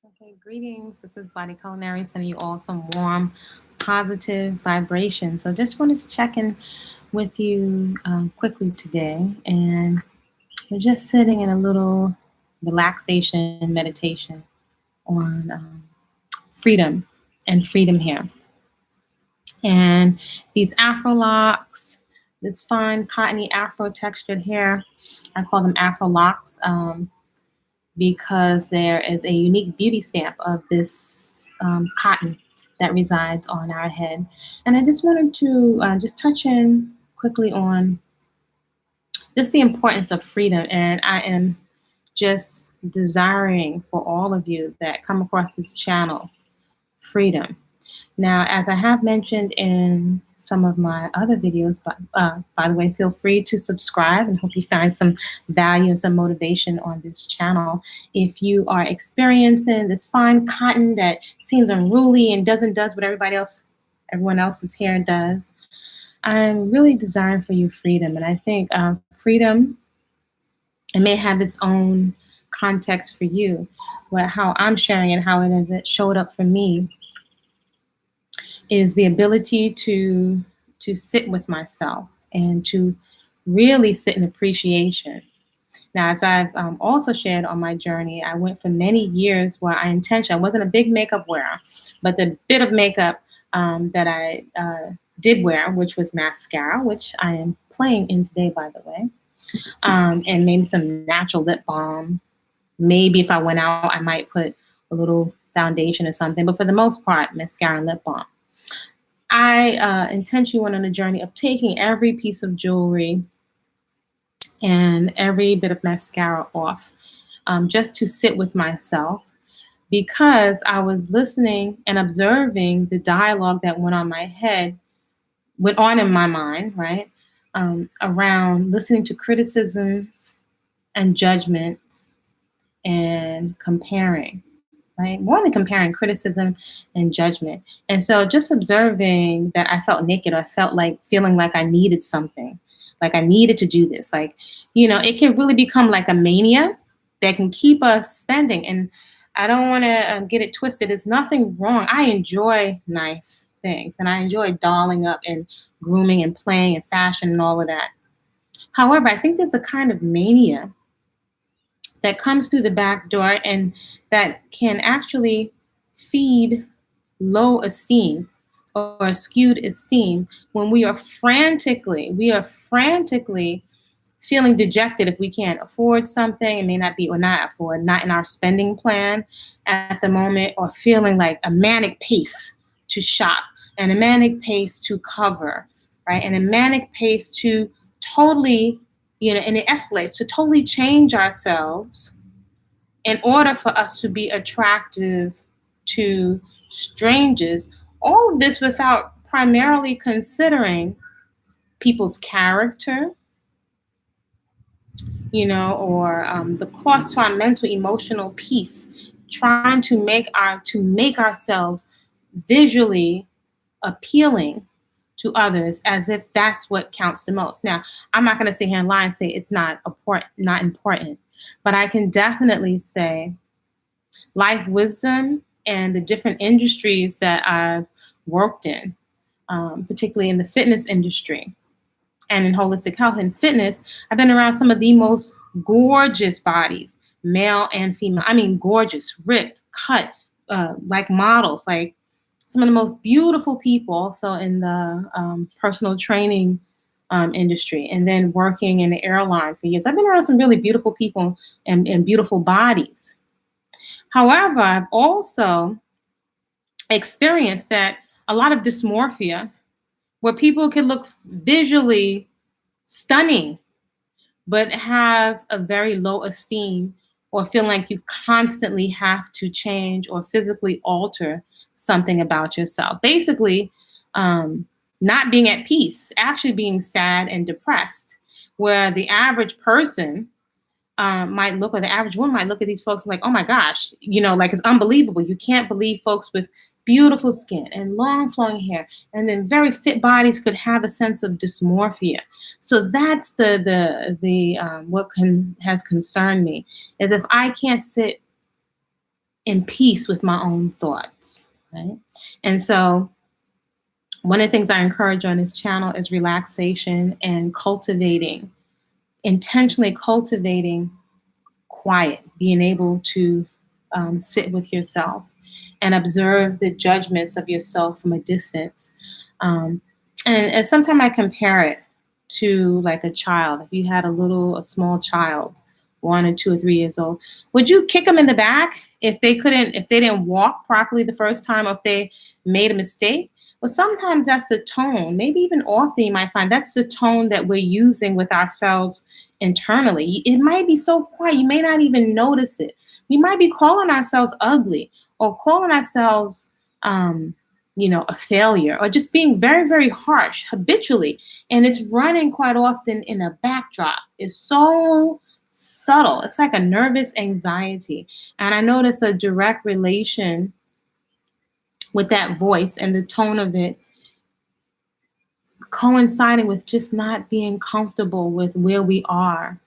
Okay, greetings. This is Body-Culinary sending you all some warm, positive vibration. So just wanted to check in with you quickly today. And we're just sitting in a little relaxation meditation on freedom and freedom here. And these AfroLocs, this fine cottony Afro textured hair, I call them AfroLocs. Because there is a unique beauty stamp of this cotton that resides on our head. And I just wanted to just touch in quickly on just the importance of freedom. And I am just desiring for all of you that come across this channel, freedom. Now, as I have mentioned in some of my other videos, but by the way, feel free to subscribe and hope you find some value and some motivation on this channel. If you are experiencing this fine cotton that seems unruly and does what everyone else's hair does, I'm really desiring for you freedom. And I think freedom, it may have its own context for you, but how I'm sharing it, how it showed up for me, is the ability to sit with myself and to really sit in appreciation. Now, as I've also shared on my journey, I went for many years where I wasn't a big makeup wearer, but the bit of makeup that I did wear, which was mascara, which I am playing in today, by the way, and maybe some natural lip balm. Maybe if I went out, I might put a little foundation or something, but for the most part, mascara and lip balm. I intentionally went on a journey of taking every piece of jewelry and every bit of mascara off just to sit with myself, because I was listening and observing the dialogue that went on in my mind, right? Around listening to criticisms and judgments and comparing. Right? More than comparing, criticism and judgment. And so just observing that I felt naked, or I felt like feeling like I needed something, like I needed to do this. Like, it can really become like a mania that can keep us spending. And I don't want to get it twisted. There's nothing wrong. I enjoy nice things, and I enjoy dolling up and grooming and playing and fashion and all of that. However, I think there's a kind of mania that comes through the back door and that can actually feed low esteem or skewed esteem when we are frantically feeling dejected if we can't afford something. It may not be, or not afford, not in our spending plan at the moment, or feeling like a manic pace to shop and a manic pace to cover, right? And a manic pace to totally, and it escalates to totally change ourselves in order for us to be attractive to strangers. All of this without primarily considering people's character, or the cost to our mental, emotional peace, trying to make ourselves visually appealing to others as if that's what counts the most. Now, I'm not going to sit here and lie and say it's not important, but I can definitely say life wisdom and the different industries that I've worked in, particularly in the fitness industry and in holistic health and fitness, I've been around some of the most gorgeous bodies, male and female. I mean, gorgeous, ripped, cut, like models, like some of the most beautiful people also in the personal training industry, and then working in the airline for years. I've been around some really beautiful people and beautiful bodies. However, I've also experienced that a lot of dysmorphia, where people can look visually stunning, but have a very low esteem, or feel like you constantly have to change or physically alter something about yourself. Basically, not being at peace, actually being sad and depressed, where the average person might look, or the average woman might look at these folks like, oh my gosh, like it's unbelievable. You can't believe folks with beautiful skin and long flowing hair and then very fit bodies could have a sense of dysmorphia. So that's the what has concerned me, is if I can't sit in peace with my own thoughts, right? And so one of the things I encourage on this channel is relaxation and intentionally cultivating quiet, being able to sit with yourself and observe the judgments of yourself from a distance. Um, and sometimes I compare it to like a child. If you had a small child, 1 or 2 or 3 years old, would you kick them in the back if they didn't walk properly the first time, or if they made a mistake? Well, sometimes that's the tone. Maybe even often you might find that's the tone that we're using with ourselves internally. It might be so quiet, you may not even notice it. We might be calling ourselves ugly or calling ourselves, a failure, or just being very, very harsh habitually. And it's running quite often in a backdrop. It's so subtle. It's like a nervous anxiety. And I notice a direct relation with that voice and the tone of it coinciding with just not being comfortable with where we are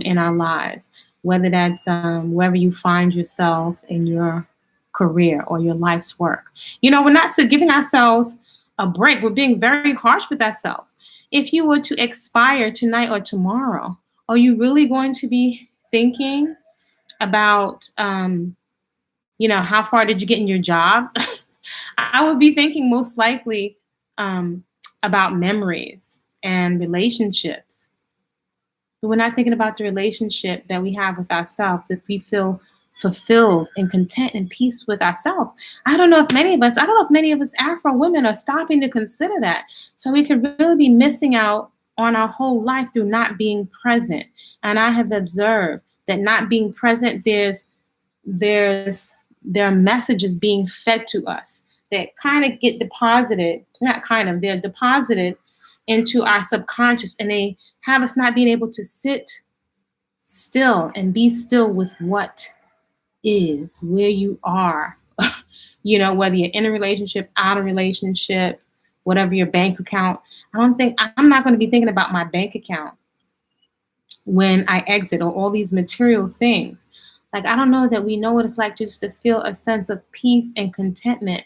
in our lives, whether that's wherever you find yourself in your career or your life's work. We're not giving ourselves a break. We're being very harsh with ourselves. If you were to expire tonight or tomorrow, are you really going to be thinking about, how far did you get in your job? I would be thinking most likely about memories and relationships. But we're not thinking about the relationship that we have with ourselves. If we feel fulfilled and content and peace with ourselves, I don't know if many of us Afro women are stopping to consider that. So we could really be missing out on our whole life through not being present. And I have observed that not being present, there are messages being fed to us that kind of get deposited, they're deposited into our subconscious, and they have us not being able to sit still and be still with what is, where you are, whether you're in a relationship, out of relationship, whatever your bank account. I'm not going to be thinking about my bank account when I exit, or all these material things. Like, I don't know that we know what it's like just to feel a sense of peace and contentment,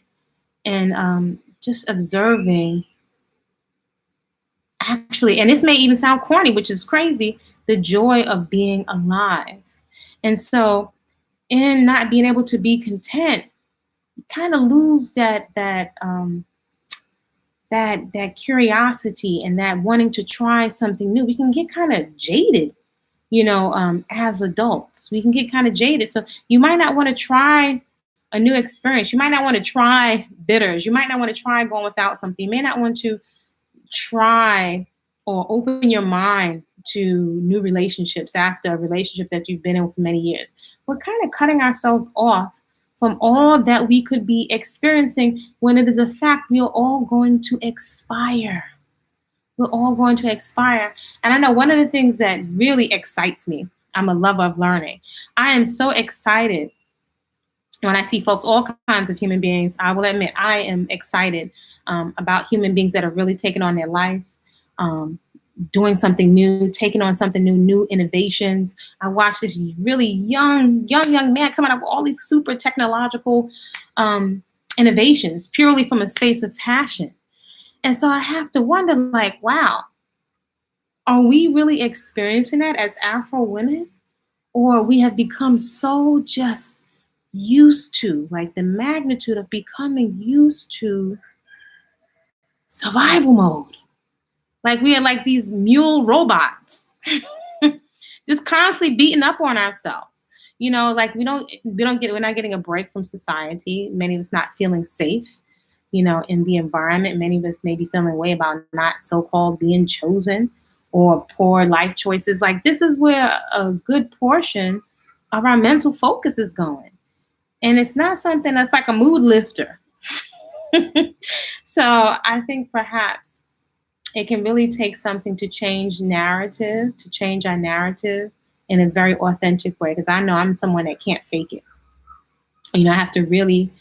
and just observing, actually, and this may even sound corny, which is crazy, the joy of being alive. And so in not being able to be content, you kind of lose that curiosity and that wanting to try something new. We can get kind of jaded, as adults. We can get kind of jaded. So you might not want to try a new experience. You might not want to try bitters. You might not want to try going without something. You may not want to try or open your mind to new relationships after a relationship that you've been in for many years. We're kind of cutting ourselves off from all that we could be experiencing, when it is a fact we are all going to expire. We're all going to expire. And I know one of the things that really excites me, I'm a lover of learning. I am so excited when I see folks, all kinds of human beings. I will admit, I am excited about human beings that are really taking on their life, doing something new, taking on something new innovations. I watched this really young man coming up with all these super technological innovations purely from a space of passion. And so I have to wonder, like, wow, are we really experiencing that as Afro women? Or we have become so just used to, like, the magnitude of becoming used to survival mode. Like, we are like these mule robots, just constantly beating up on ourselves. Like, we're not getting a break from society. Many of us not feeling safe, in the environment. Many of us may be feeling a way about not so-called being chosen, or poor life choices. Like, this is where a good portion of our mental focus is going. And it's not something that's like a mood lifter. So I think perhaps it can really take something to change our narrative in a very authentic way. Because I know I'm someone that can't fake it. I have to really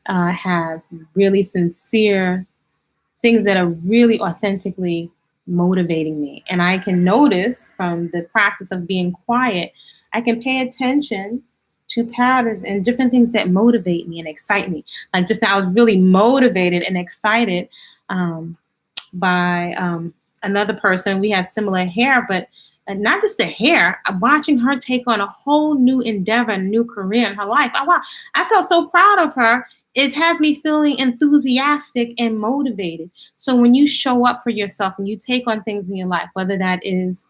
have really sincere things that are really authentically motivating me. And I can notice from the practice of being quiet, I can pay attention to patterns and different things that motivate me and excite me. Like just now, I was really motivated and excited by another person. We have similar hair, but not just the hair. Watching her take on a whole new endeavor, a new career in her life. Wow, I felt so proud of her. It has me feeling enthusiastic and motivated. So when you show up for yourself and you take on things in your life, whether that is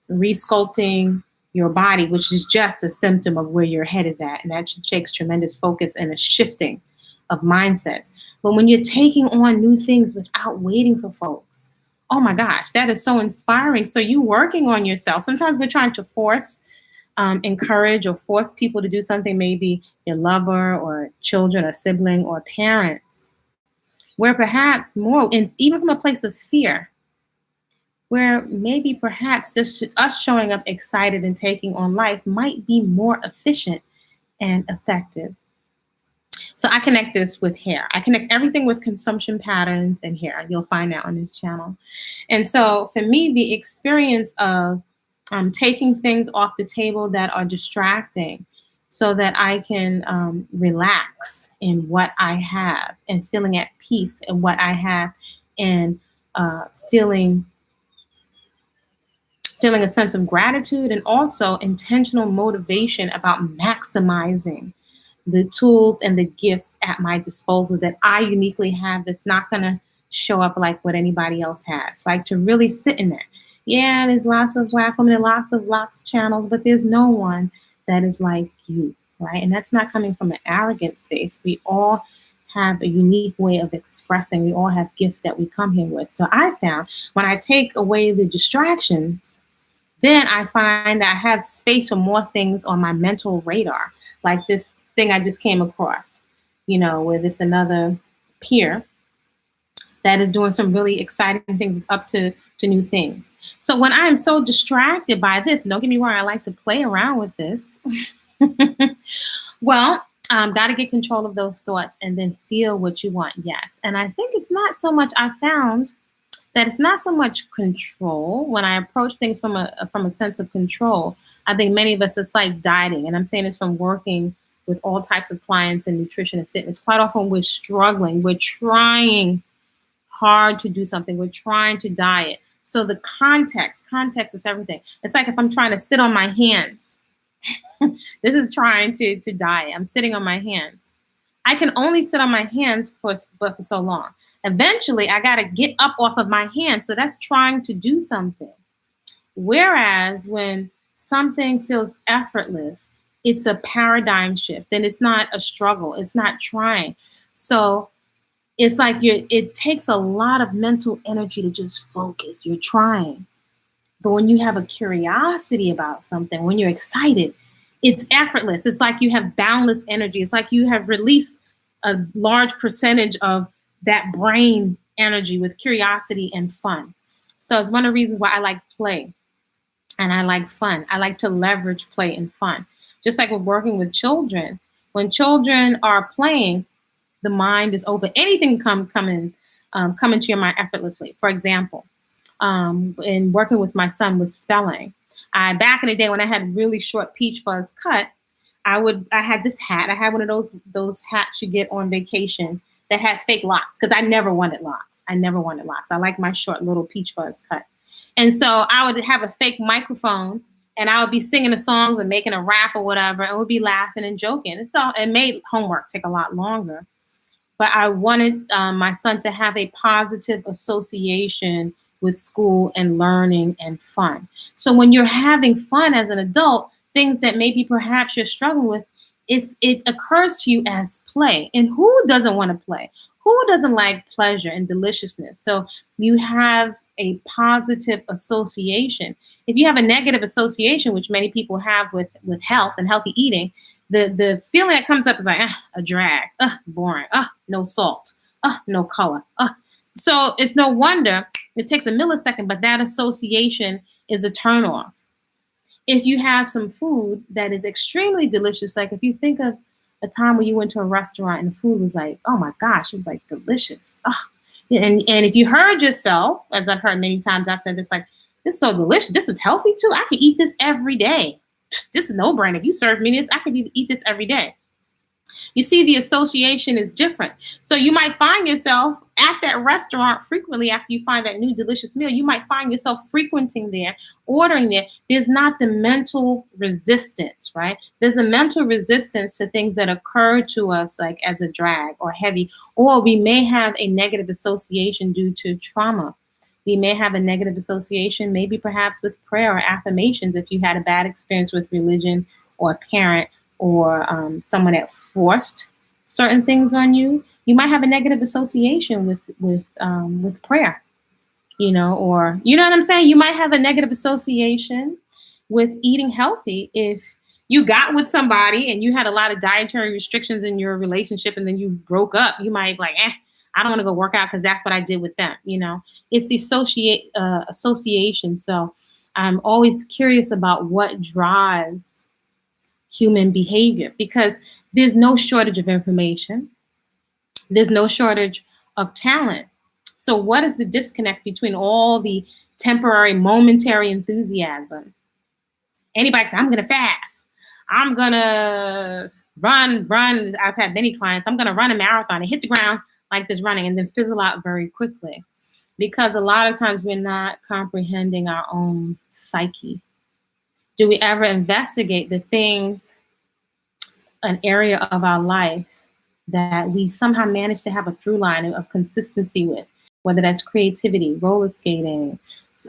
resculpting your body, which is just a symptom of where your head is at, and that takes tremendous focus and a shifting of mindsets. But when you're taking on new things without waiting for folks, oh my gosh, that is so inspiring. So you working on yourself. Sometimes we're trying to force, encourage, or force people to do something, maybe your lover or children or sibling or parents, where perhaps more, and even from a place of fear, where maybe perhaps just us showing up excited and taking on life might be more efficient and effective. So I connect this with hair. I connect everything with consumption patterns and hair. You'll find that on this channel. And so for me, the experience of taking things off the table that are distracting so that I can relax in what I have and feeling at peace in what I have and feeling a sense of gratitude and also intentional motivation about maximizing the tools and the gifts at my disposal that I uniquely have that's not going to show up like what anybody else has. Like to really sit in there. Yeah, there's lots of Black women and lots of Locs channels, but there's no one that is like you, right? And that's not coming from an arrogant space. We all have a unique way of expressing. We all have gifts that we come here with. So I found when I take away the distractions, then I find that I have space for more things on my mental radar, like this thing I just came across, where this another peer that is doing some really exciting things, up to new things. So when I am so distracted by this, don't get me wrong, I like to play around with this. Well, got to get control of those thoughts and then feel what you want. Yes. And I think it's not so much, I found that it's not so much control. When I approach things from a sense of control, I think many of us, it's like dieting. And I'm saying this from working with all types of clients in nutrition and fitness. Quite often we're struggling. We're trying hard to do something. We're trying to diet. So the context is everything. It's like if I'm trying to sit on my hands. This is trying to diet. I'm sitting on my hands. I can only sit on my hands for so long. Eventually, I got to get up off of my hands. So that's trying to do something. Whereas when something feels effortless, it's a paradigm shift. And it's not a struggle. It's not trying. So it's like it takes a lot of mental energy to just focus. You're trying. But when you have a curiosity about something, when you're excited, it's effortless. It's like you have boundless energy. It's like you have released a large percentage of that brain energy with curiosity and fun. So it's one of the reasons why I like play and I like fun. I like to leverage play and fun. Just like we're working with children. When children are playing, the mind is open. Anything come into your mind effortlessly. For example, in working with my son with spelling, back in the day when I had really short peach fuzz cut, I had this hat. I had one of those hats you get on vacation that had fake locks because I never wanted locks. I like my short little peach fuzz cut. And so I would have a fake microphone and I would be singing the songs and making a rap or whatever, and we'd be laughing and joking. And so it made homework take a lot longer. But I wanted my son to have a positive association with school and learning and fun. So when you're having fun as an adult, things that maybe perhaps you're struggling with, it occurs to you as play. And who doesn't want to play? Who doesn't like pleasure and deliciousness? So you have a positive association. If you have a negative association, which many people have with health and healthy eating, the feeling that comes up is like, a drag, boring, no salt, no color. So it's no wonder it takes a millisecond, but that association is a turnoff. If you have some food that is extremely delicious, like if you think of a time when you went to a restaurant and the food was like, oh my gosh, it was like delicious. And if you heard yourself, as I've heard many times, I've said this, like, this is so delicious. This is healthy too. I could eat this every day. this is no brainer. If you serve me this, I could eat this every day. You see, the association is different. So you might find yourself at that restaurant frequently after you find that new delicious meal. You might find yourself frequenting there, ordering there. There's not the mental resistance, right? There's a mental resistance to things that occur to us like as a drag or heavy, or we may have a negative association due to trauma. We may have a negative association, maybe perhaps with prayer or affirmations if you had a bad experience with religion or a parent or someone that forced certain things on you. You might have a negative association with prayer, or you know what I'm saying. You might have a negative association with eating healthy if you got with somebody and you had a lot of dietary restrictions in your relationship, and then you broke up. You might be like, I don't want to go work out because that's what I did with them. It's the association. So I'm always curious about what drives human behavior, because there's no shortage of information. There's no shortage of talent. So what is the disconnect between all the temporary, momentary enthusiasm? Anybody say, I'm going to fast. I'm going to run. I've had many clients. I'm going to run a marathon and hit the ground like this running and then fizzle out very quickly, because a lot of times we're not comprehending our own psyche. Do we ever investigate the things, an area of our life that we somehow manage to have a through line of consistency with, whether that's creativity, roller skating,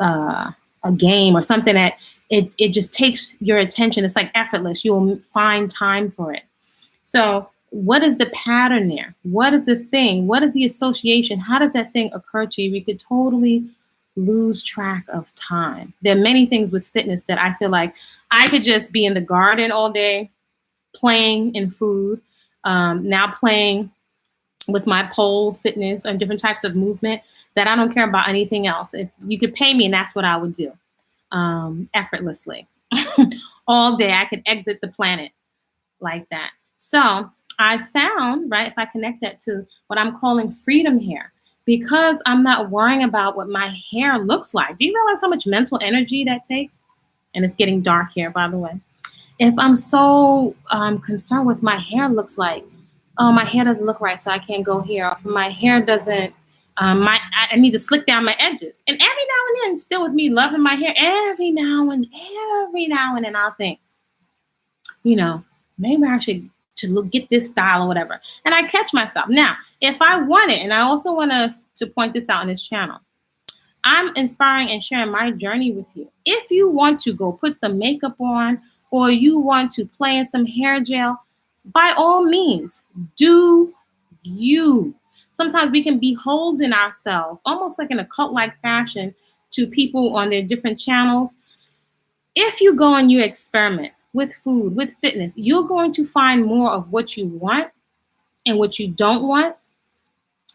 a game, or something that it just takes your attention. It's like effortless. You'll find time for it. So what is the pattern there? What is the thing? What is the association? How does that thing occur to you? We could totally lose track of time. There are many things with fitness that I feel like I could just be in the garden all day, playing in food, now playing with my pole fitness and different types of movement, that I don't care about anything else. If you could pay me, and that's what I would do, effortlessly. All day I could exit the planet like that. So I found, right, if I connect that to what I'm calling freedom here, because I'm not worrying about what my hair looks like. Do you realize how much mental energy that takes? And it's getting dark here, by the way. If I'm so concerned with my hair looks like, oh, my hair doesn't look right, so I can't go here. Or my hair doesn't, I need to slick down my edges. And every now and then, still with me loving my hair, every now and then I'll think, maybe I should get this style or whatever. And I catch myself. Now, if I want it, and I also want to point this out on this channel, I'm inspiring and sharing my journey with you. If you want to go put some makeup on, or you want to play in some hair gel, by all means, do you. Sometimes we can beholden ourselves, almost like in a cult-like fashion, to people on their different channels. If you go and you experiment with food, with fitness, you're going to find more of what you want and what you don't want,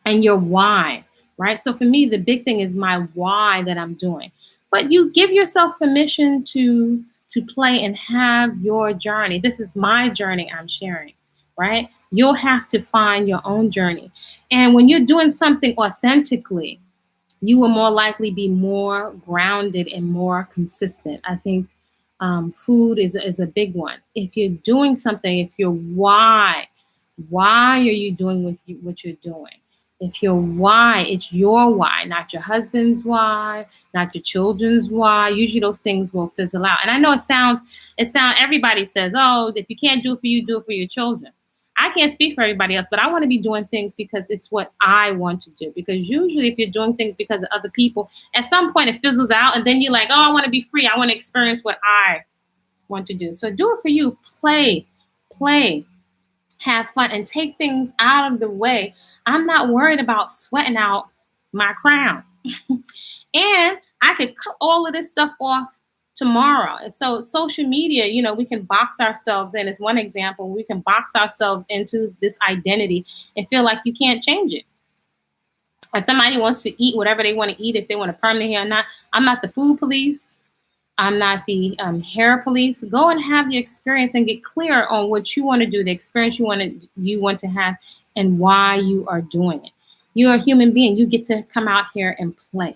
and your why, right? So for me, the big thing is my why that I'm doing. But you give yourself permission to play and have your journey. This is my journey I'm sharing, right? You'll have to find your own journey. And when you're doing something authentically, you will more likely be more grounded and more consistent. I think food is a big one. If you're doing something, if your why are you doing what you're doing? If your why, it's your why, not your husband's why, not your children's why. Usually those things will fizzle out. And I know it sounds, everybody says, oh, if you can't do it for you, do it for your children. I can't speak for everybody else, but I want to be doing things because it's what I want to do. Because usually if you're doing things because of other people, at some point it fizzles out, and then you're like, oh, I want to be free. I want to experience what I want to do. So do it for you. Play, have fun, and take things out of the way. I'm not worried about sweating out my crown. And I could cut all of this stuff off tomorrow. And so social media, we can box ourselves in. As one example, we can box ourselves into this identity and feel like you can't change it. If somebody wants to eat whatever they want to eat, if they want to perm their hair or not, I'm not the food police. I'm not the hair police. Go and have your experience and get clear on what you want to do, the experience you want to have, and why you are doing it. You're a human being. You get to come out here and play.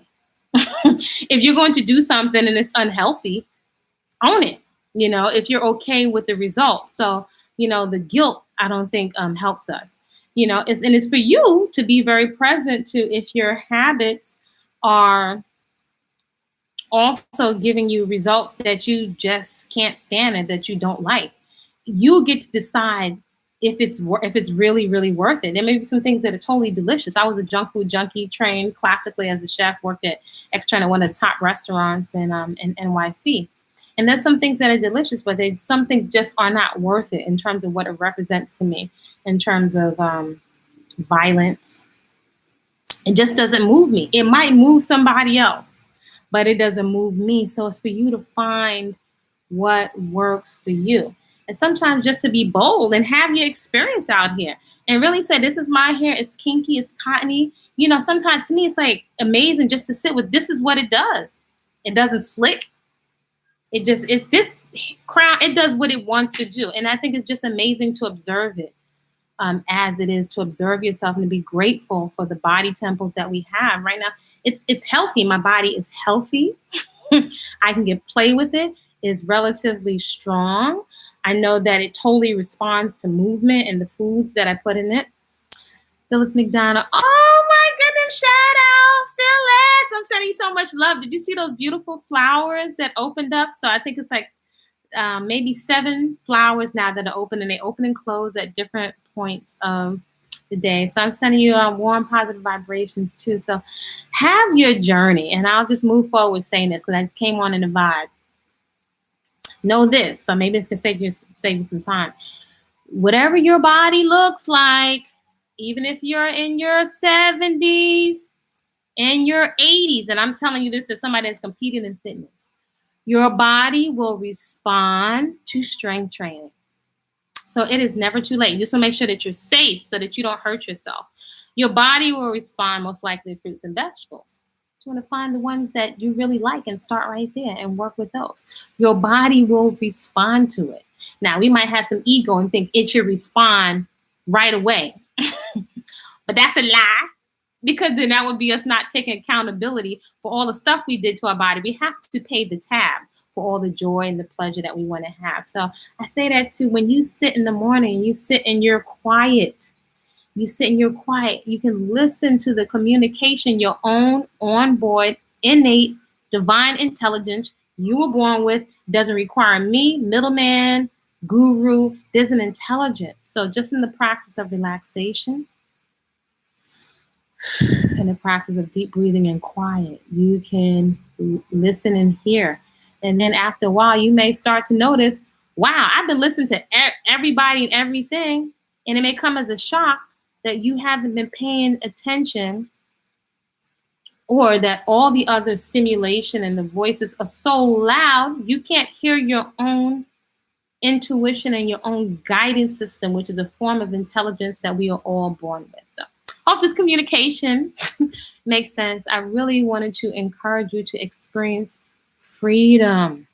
If you're going to do something and it's unhealthy, own it. if you're okay with the results. So, the guilt, I don't think helps us. It's for you to be very present to if your habits are also giving you results that you just can't stand and that you don't like. You get to decide if it's really really worth it. There may be some things that are totally delicious. I was a junk food junkie, trained classically as a chef, worked at Extern at one of the top restaurants in NYC. And there's some things that are delicious, but some things just are not worth it in terms of what it represents to me, in terms of violence. It just doesn't move me. It might move somebody else, but it doesn't move me. So it's for you to find what works for you. And sometimes just to be bold and have your experience out here and really say, this is my hair. It's kinky. It's cottony. Sometimes to me, it's like amazing just to sit with, this is what it does. It doesn't slick. It's this crown. It does what it wants to do. And I think it's just amazing to observe it. As it is to observe yourself and to be grateful for the body temples that we have right now. It's healthy. My body is healthy. I can get play with it. It's relatively strong. I know that it totally responds to movement and the foods that I put in it. Phyllis McDonald. Oh my goodness, shout out, Phyllis. I'm sending you so much love. Did you see those beautiful flowers that opened up? So I think it's like maybe 7 flowers now that are open, and they open and close at different points of the day. So I'm sending you warm, positive vibrations too. So have your journey, and I'll just move forward saying this because I just came on in the vibe. Know this, so maybe this can save you some time. Whatever your body looks like, even if you're in your 70s and your 80s, and I'm telling you this as somebody that's competing in fitness, your body will respond to strength training. So it is never too late. You just want to make sure that you're safe so that you don't hurt yourself. Your body will respond most likely to fruits and vegetables. So you want to find the ones that you really like and start right there and work with those. Your body will respond to it. Now, we might have some ego and think it should respond right away. But that's a lie, because then that would be us not taking accountability for all the stuff we did to our body. We have to pay the tab for all the joy and the pleasure that we want to have. So I say that too, when you sit in the morning, you sit in your quiet, you can listen to the communication, your own onboard, innate, divine intelligence you were born with. Doesn't require me, middleman, guru. There's an intelligence. So just in the practice of relaxation, in the practice of deep breathing and quiet, you can listen and hear. And then after a while, you may start to notice, wow, I've been listening to everybody and everything. And it may come as a shock that you haven't been paying attention, or that all the other stimulation and the voices are so loud, you can't hear your own intuition and your own guidance system, which is a form of intelligence that we are all born with. So hope this communication makes sense. I really wanted to encourage you to experience freedom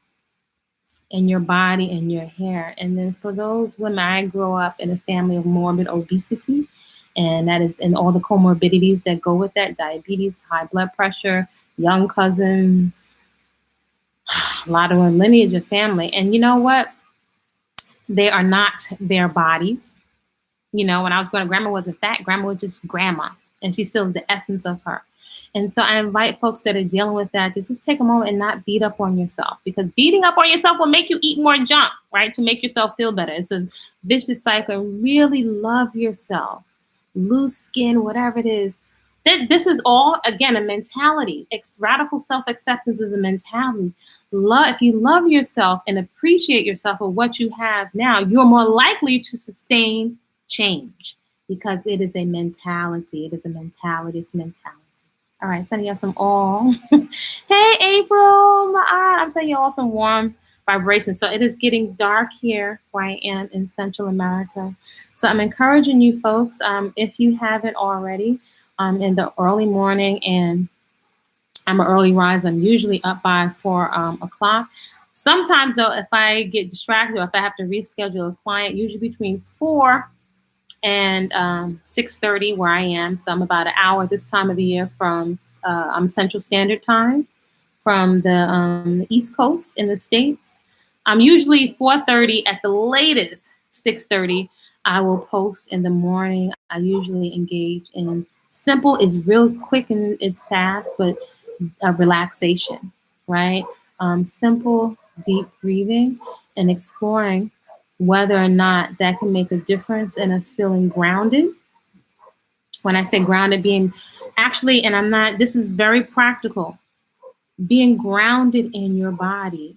in your body and your hair. And then for those women, I grew up in a family of morbid obesity, and that is, and all the comorbidities that go with that: diabetes, high blood pressure, young cousins, a lot of lineage of family. And you know what? They are not their bodies. When I was growing up, grandma wasn't fat. Grandma was just grandma, and she's still the essence of her. And so I invite folks that are dealing with that to just take a moment and not beat up on yourself, because beating up on yourself will make you eat more junk, right? To make yourself feel better. It's a vicious cycle. Really love yourself. Loose skin, whatever it is. This is all, again, a mentality. Radical self-acceptance is a mentality. If you love yourself and appreciate yourself for what you have now, you're more likely to sustain change, because it is a mentality. It is a mentality. It's mentality. All right, sending you some all. Hey, April, I'm sending you all some warm vibrations. So it is getting dark here where I am in Central America. So I'm encouraging you folks, if you haven't already, in the early morning, and I'm an early riser. I'm usually up by 4 o'clock. Sometimes though, if I get distracted or if I have to reschedule a client, usually between 4 and 6:30 where I am. So I'm about an hour this time of the year from I'm Central Standard Time from the East Coast in the States. Usually 4:30 at the latest, 6:30. I will post in the morning. I usually engage in simple, it's real quick and it's fast, but relaxation, right? Simple, deep breathing and exploring whether or not that can make a difference in us feeling grounded. When I say grounded, being actually, and I'm not, this is very practical, being grounded in your body,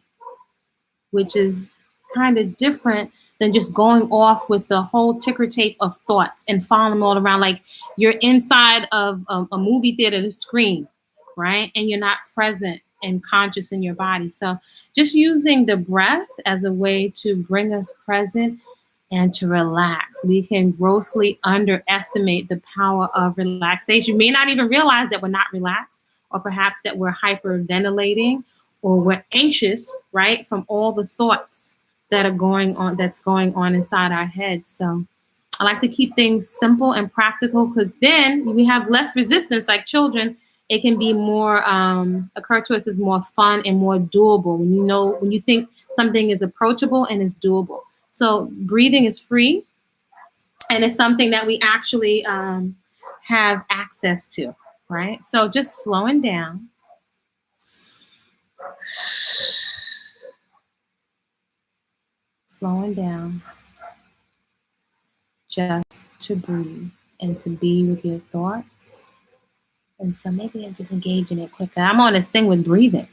which is kind of different than just going off with the whole ticker tape of thoughts and following them all around like you're inside of a movie theater, the screen, right? And you're not present and conscious in your body. So just using the breath as a way to bring us present and to relax. We can grossly underestimate the power of relaxation. You may not even realize that we're not relaxed, or perhaps that we're hyperventilating, or we're anxious, right, from all the thoughts that are going on, that's going on inside our heads. So I like to keep things simple and practical, because then we have less resistance. Like children, it can be more occur to us as more fun and more doable when you know, when you think something is approachable and is doable. So breathing is free, and it's something that we actually have access to, right? So just slowing down. Slowing down just to breathe and to be with your thoughts. And so maybe I'm just engaging it quicker. I'm on this thing with breathing.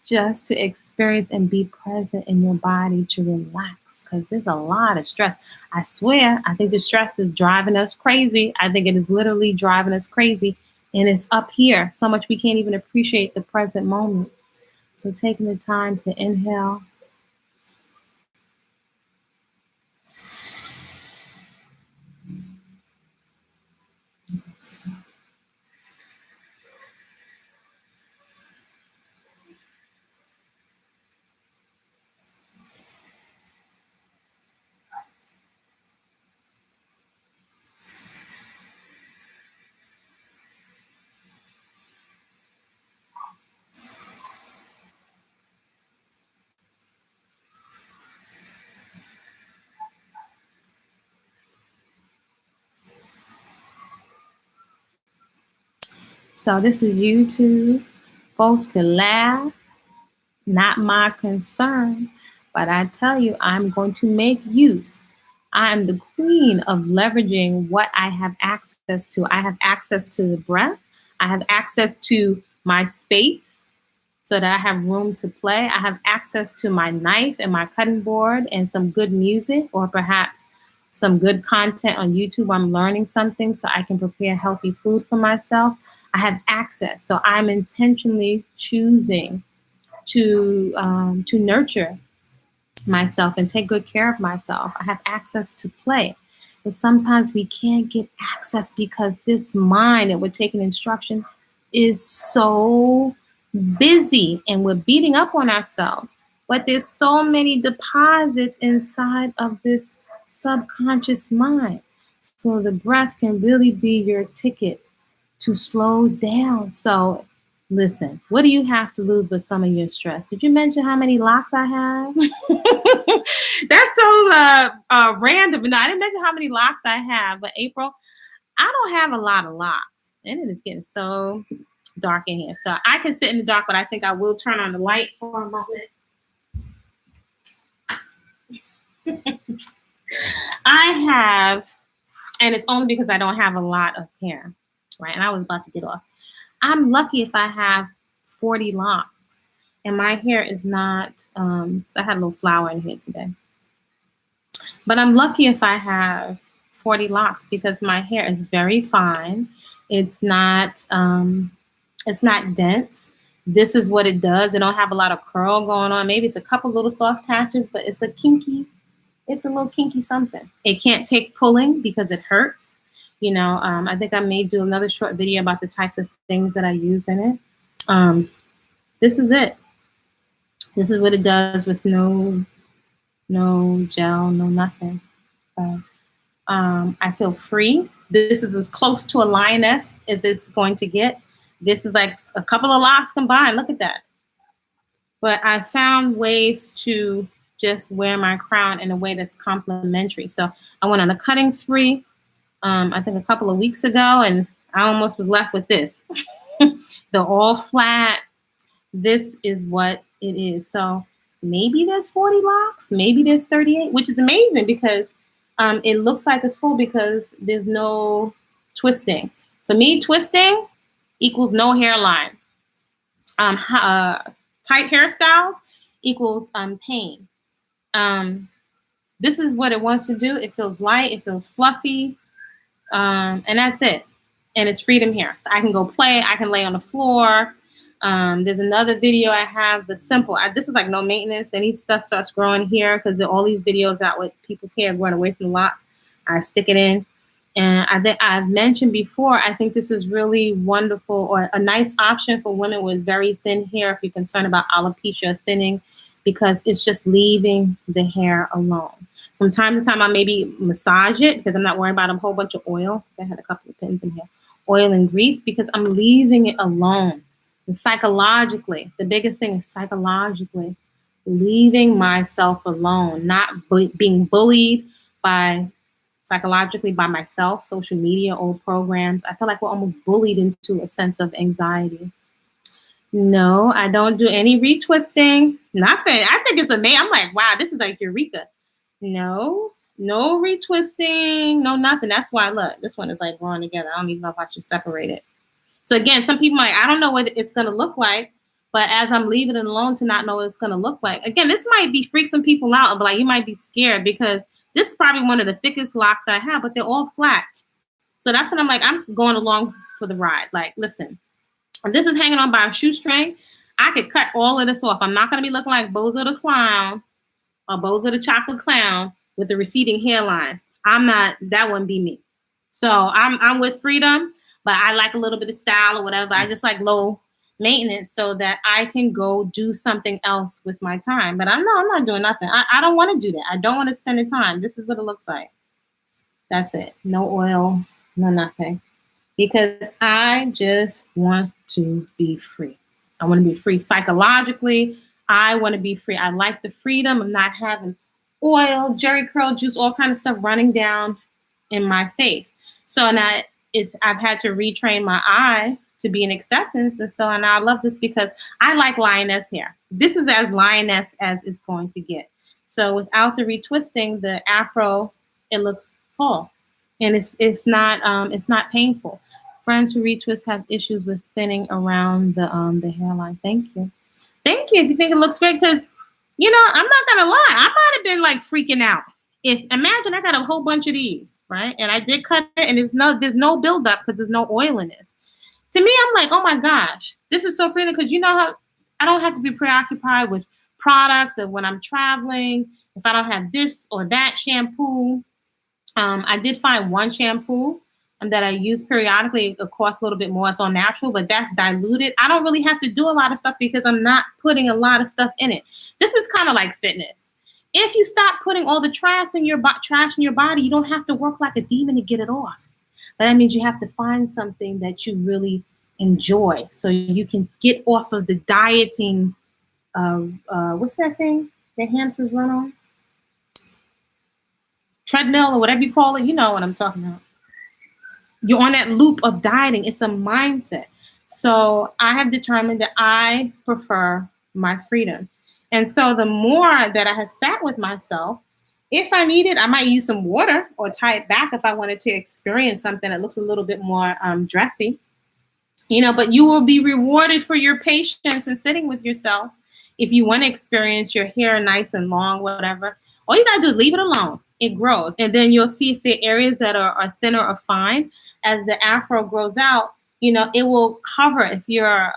Just to experience and be present in your body, to relax, because there's a lot of stress. I swear, I think the stress is driving us crazy. I think it is literally driving us crazy. And it's up here so much we can't even appreciate the present moment. So taking the time to inhale. So this is YouTube. Folks can laugh, not my concern, but I tell you, I'm going to make use. I am the queen of leveraging what I have access to. I have access to the breath. I have access to my space so that I have room to play. I have access to my knife and my cutting board and some good music, or perhaps some good content on YouTube. I'm learning something so I can prepare healthy food for myself. I have access. So I'm intentionally choosing to nurture myself and take good care of myself. I have access to play. But sometimes we can't get access because this mind that we're taking instruction is so busy, and we're beating up on ourselves. But there's so many deposits inside of this subconscious mind. So the breath can really be your ticket to slow down. So listen, what do you have to lose but some of your stress? Did you mention how many locks I have? That's so random. No, I didn't mention how many locks I have, but April, I don't have a lot of locks. And it is getting so dark in here. So I can sit in the dark, but I think I will turn on the light for a moment. I have, and it's only because I don't have a lot of hair, right? And I was about to get off. I'm lucky if I have 40 locks, and my hair is not, so I had a little flower in here today. But I'm lucky if I have 40 locks because my hair is very fine. It's not dense. This is what it does. It don't have a lot of curl going on. Maybe it's a couple little soft patches, but it's a little kinky something. It can't take pulling because it hurts. You know, I think I may do another short video about the types of things that I use in it. This is it. This is what it does with no gel, no nothing. I feel free. This is as close to a lioness as it's going to get. This is like a couple of locks combined. Look at that. but I found ways to just wear my crown in a way that's complementary. So I went on a cutting spree, I think a couple of weeks ago, and I almost was left with this. The all flat. This is what it is. So maybe there's 40 locks, maybe there's 38, which is amazing because it looks like it's full because there's no twisting. For me, twisting equals no hairline. Tight hairstyles equals pain. This is what it wants to do. It feels light, it feels fluffy, and that's it. And it's freedom hair. So I can go play, I can lay on the floor. There's another video I have, the simple. This is like no maintenance. Any stuff starts growing here because all these videos out with people's hair going away from the locks. I stick it in. And I think I've mentioned before, I think this is really wonderful or a nice option for women with very thin hair if you're concerned about alopecia or thinning, because it's just leaving the hair alone. From time to time, I maybe massage it because I'm not worried about a whole bunch of oil. I had a couple of pins in here. Oil and grease because I'm leaving it alone. And psychologically, the biggest thing is psychologically leaving myself alone, not being bullied psychologically by myself, social media, old programs. I feel like we're almost bullied into a sense of anxiety. No, I don't do any retwisting. Nothing. I think it's amazing. I'm like, wow, this is like Eureka. No retwisting, no nothing. That's why, look, this one is like growing together. I don't even know if I should separate it. So again, some people I don't know what it's going to look like, but as I'm leaving it alone to not know what it's going to look like. Again, this might be freak some people out, but like you might be scared because this is probably one of the thickest locks that I have, but they're all flat. So that's what I'm like, I'm going along for the ride. Like, listen, if this is hanging on by a shoestring, I could cut all of this off. I'm not going to be looking like Bozo the Clown or Bozo the Chocolate Clown with the receding hairline. I'm not, that wouldn't be me. So I'm with freedom, but I like a little bit of style or whatever. I just like low maintenance so that I can go do something else with my time. But I'm not doing nothing. I don't want to do that. I don't want to spend the time. This is what it looks like. That's it. No oil, no nothing. Because I just want to be free. I want to be free psychologically. I want to be free. I like the freedom of not having oil, Jerry curl juice, all kind of stuff running down in my face. So now I've had to retrain my eye to be in acceptance. And so and I love this because I like lioness hair. This is as lioness as it's going to get. So without the retwisting, the afro, it looks full. And it's not painful. Friends who retwist have issues with thinning around the hairline. Thank you. Thank you if you think it looks great, because I'm not gonna lie, I might have been like freaking out. Imagine I got a whole bunch of these, right? And I did cut it, and there's no buildup because there's no oil in this. To me, I'm like, oh my gosh, this is so freeing because how I don't have to be preoccupied with products and when I'm traveling, if I don't have this or that shampoo. I did find one shampoo that I use periodically. It costs a little bit more. It's all natural, but that's diluted. I don't really have to do a lot of stuff because I'm not putting a lot of stuff in it. This is kind of like fitness. If you stop putting all the trash in your body, you don't have to work like a demon to get it off. But that means you have to find something that you really enjoy so you can get off of the dieting. What's that thing that hamsters run on? Treadmill or whatever you call it. You know what I'm talking about. You're on that loop of dieting. It's a mindset. So I have determined that I prefer my freedom. And so the more that I have sat with myself, if I need it, I might use some water or tie it back if I wanted to experience something that looks a little bit more dressy. But you will be rewarded for your patience and sitting with yourself. If you want to experience your hair nice and long, whatever, all you got to do is leave it alone. It grows. And then you'll see if the areas that are thinner or fine, as the afro grows out, it will cover. If you're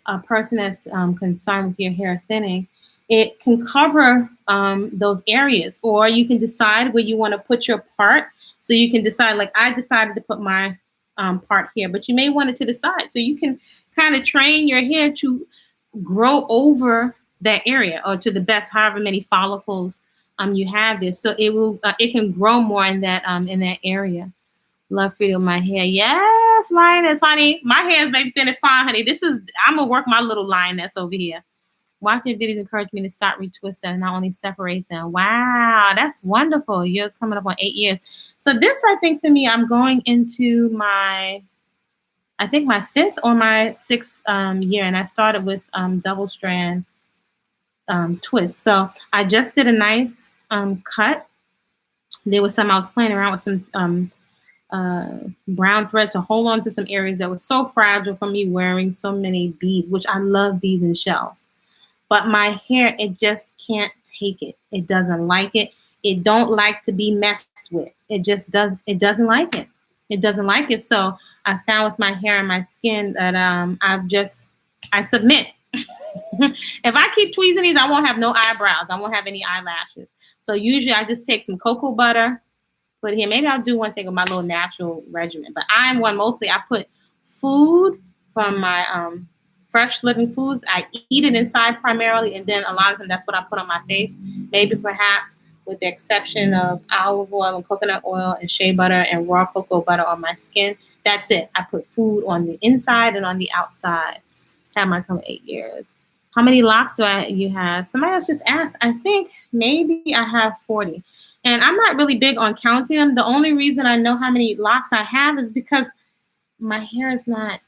a person that's concerned with your hair thinning, it can cover those areas. Or you can decide where you want to put your part. So you can decide, like I decided to put my part here, but you may want it to the side. So you can kind of train your hair to grow over that area or to the best, however many follicles you have this, so it can grow more in that area. Love freedom, my hair. Yes, lioness, honey. My hair is maybe thin and fine, honey. I'm gonna work my little lioness over here. Watching videos encouraged me to stop retwisting and not only separate them. Wow, that's wonderful. Yours coming up on 8 years. So this, I think for me, I'm going into my, I think my 5th or my 6th year, and I started with double strand twist. So I just did a nice cut. There was some, I was playing around with some brown thread to hold on to some areas that were so fragile from me wearing so many beads, which I love beads and shells. But my hair, it just can't take it. It doesn't like it. It don't like to be messed with. It just does. It doesn't like it. It doesn't like it. So I found with my hair and my skin that I submit. If I keep tweezing these, I won't have no eyebrows. I won't have any eyelashes. So usually I just take some cocoa butter, put here. Maybe I'll do one thing with my little natural regimen. But I'm one mostly, I put food from my fresh living foods. I eat it inside primarily, and then a lot of them, that's what I put on my face. Maybe perhaps with the exception of olive oil and coconut oil and shea butter and raw cocoa butter on my skin. That's it. I put food on the inside and on the outside. Had mine come 8 years. How many locks do you have? Somebody else just asked. I think maybe I have 40. And I'm not really big on counting them. The only reason I know how many locks I have is because my hair is not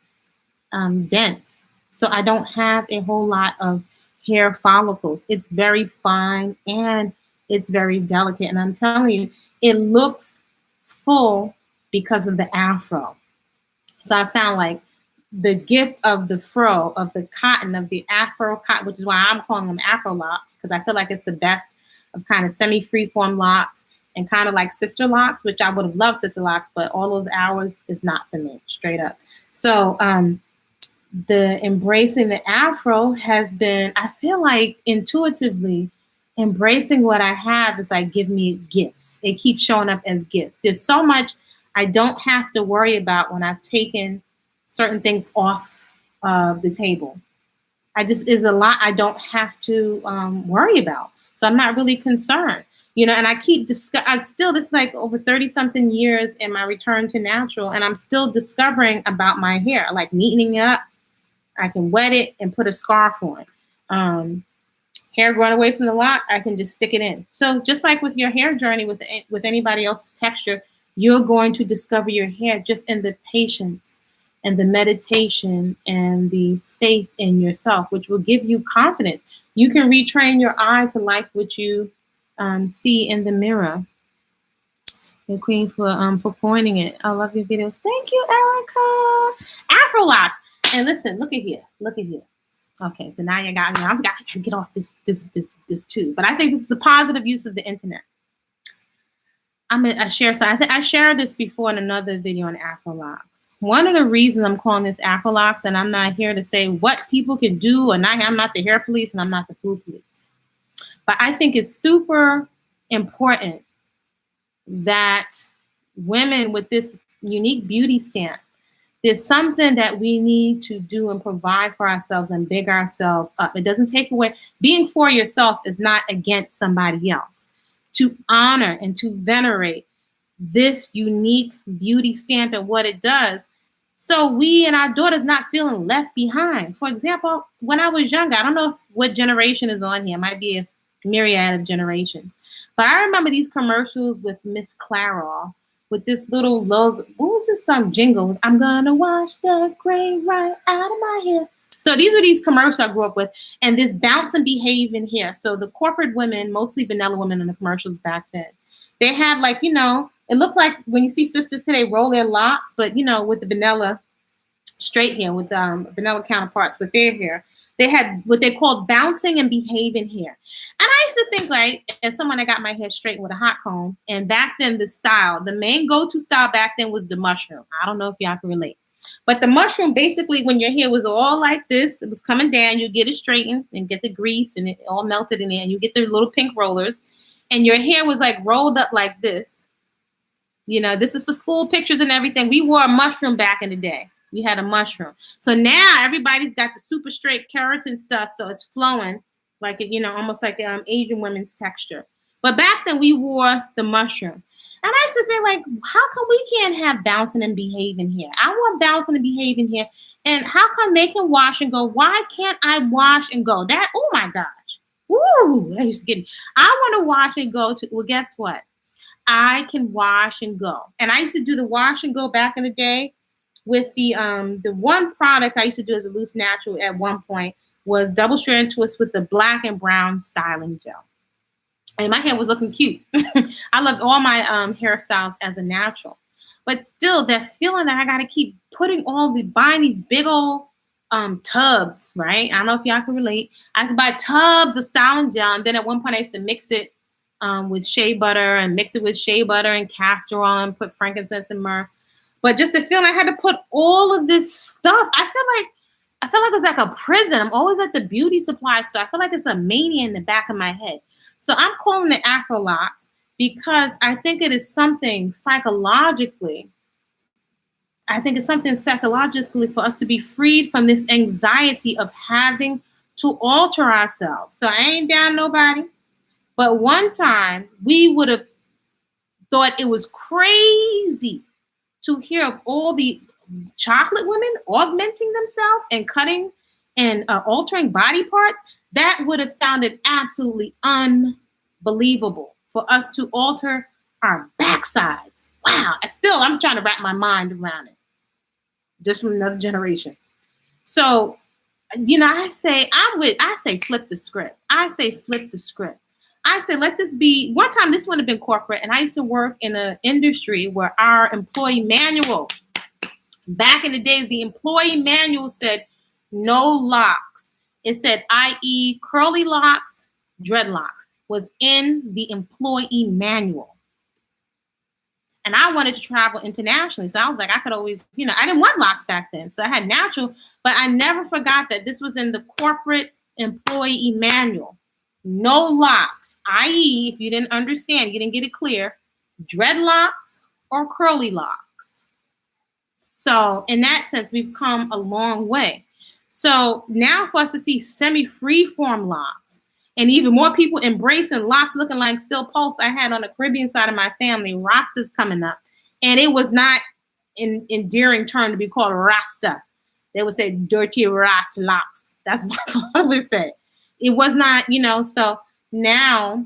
dense. So I don't have a whole lot of hair follicles. It's very fine and it's very delicate. And I'm telling you, it looks full because of the afro. So I found like the gift of the fro, of the cotton, of the afro cotton, which is why I'm calling them AfroLocs, because I feel like it's the best of kind of semi-freeform locks and kind of like sister locks, which I would have loved sister locks, but all those hours is not for me, straight up. So the embracing the afro has been, I feel like intuitively embracing what I have is like give me gifts. It keeps showing up as gifts. There's so much I don't have to worry about when I've taken certain things off the table. Is a lot I don't have to worry about. So I'm not really concerned, you know, and I keep, this is like over 30 something years in my return to natural, and I'm still discovering about my hair, like neatening it up. I can wet it and put a scarf on. Hair growing away from the lock, I can just stick it in. So just like with your hair journey with anybody else's texture, you're going to discover your hair just in the patience and the meditation and the faith in yourself, which will give you confidence. You can retrain your eye to like what you see in the mirror. And Queen for pointing it. I love your videos. Thank you, Erica. AfroLocs. And listen, look at here. Look at here. Okay, so now you got me. I gotta get off this too. But I think this is a positive use of the internet. I share some. I shared this before in another video on AfroLocs. One of the reasons I'm calling this AfroLocs, and I'm not here to say what people can do, or not. I'm not the hair police, and I'm not the food police. But I think it's super important that women with this unique beauty stamp, there's something that we need to do and provide for ourselves and big ourselves up. It doesn't take away. Being for yourself is not against somebody else. To honor and to venerate this unique beauty stamp and what it does, so we and our daughters not feeling left behind. For example, when I was younger, I don't know what generation is on here. It might be a myriad of generations. But I remember these commercials with Miss Clairol with this little logo. What was this jingle? I'm gonna wash the gray right out of my hair. So these were these commercials I grew up with, and this bounce and behave in hair. So the corporate women, mostly vanilla women in the commercials back then, they had like, you know, it looked like when you see sisters today roll their locks, but you know, with the vanilla straight hair, with vanilla counterparts with their hair. They had what they called bouncing and behaving hair. And I used to think, like, as someone that got my hair straightened with a hot comb, and back then the main go-to style back then was the mushroom. I don't know if y'all can relate. But the mushroom, basically, when your hair was all like this, it was coming down, you get it straightened and get the grease and it all melted in there, and you get the little pink rollers, and your hair was like rolled up like this. You know, this is for school pictures and everything. We wore a mushroom back in the day. We had a mushroom. So now everybody's got the super straight keratin stuff, so it's flowing like, you know, almost like Asian women's texture. But back then we wore the mushroom. And I used to think, like, how come we can't have bouncing and behaving here? I want bouncing and behaving here. And how come they can wash and go? Why can't I wash and go? That, oh my gosh. Woo, that used to get me. I want to wash and go to, well, guess what? I can wash and go. And I used to do the wash and go back in the day with the one product I used to do as a loose natural at one point was double strand twist with the black and brown styling gel. And my hair was looking cute. I loved all my hairstyles as a natural. But still, that feeling that I got to keep buying these big old tubs, right? I don't know if y'all can relate. I used to buy tubs of styling gel. And then at one point, I used to mix it with shea butter and castor oil and put frankincense and myrrh. But just the feeling I had to put all of this stuff, I feel like it was like a prison. I'm always at the beauty supply store. I feel like it's a mania in the back of my head. So I'm calling it AfroLocs because I think it is something psychologically. I think it's something psychologically for us to be freed from this anxiety of having to alter ourselves. So I ain't down nobody. But one time we would have thought it was crazy to hear of all the chocolate women augmenting themselves and cutting and altering body parts. That would have sounded absolutely unbelievable for us to alter our backsides. Wow. I'm trying to wrap my mind around it just from another generation. So, I say flip the script. I say let this be. One time this would have been corporate, and I used to work in an industry where our employee manual, back in the days, the employee manual said no locks. It said, i.e. curly locks, dreadlocks was in the employee manual. And I wanted to travel internationally. So I was like, I could always, I didn't want locks back then. So I had natural, but I never forgot that this was in the corporate employee manual. No locks, i.e. if you didn't understand, you didn't get it clear, dreadlocks or curly locks. So in that sense, we've come a long way. So now for us to see semi-freeform locks and even more people embracing locks looking like still pulse. I had on the Caribbean side of my family, Rastas coming up. And it was not an endearing term to be called Rasta. They would say dirty Ras locks. That's what I would say. It was not, so now,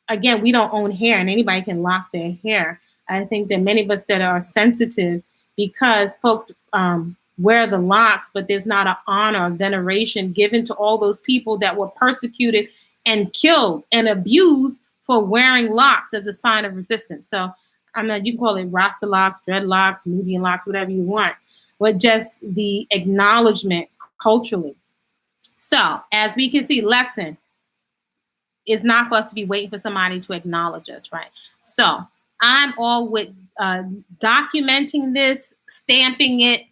again, we don't own hair and anybody can lock their hair. I think that many of us that are sensitive because folks wear the locks, but there's not an honor or veneration given to all those people that were persecuted and killed and abused for wearing locks as a sign of resistance. So you can call it Rasta locks, dreadlocks, Nubian locks, whatever you want, but just the acknowledgement culturally. So as we can see, lesson is not for us to be waiting for somebody to acknowledge us, right? So I'm all with documenting this, stamping it,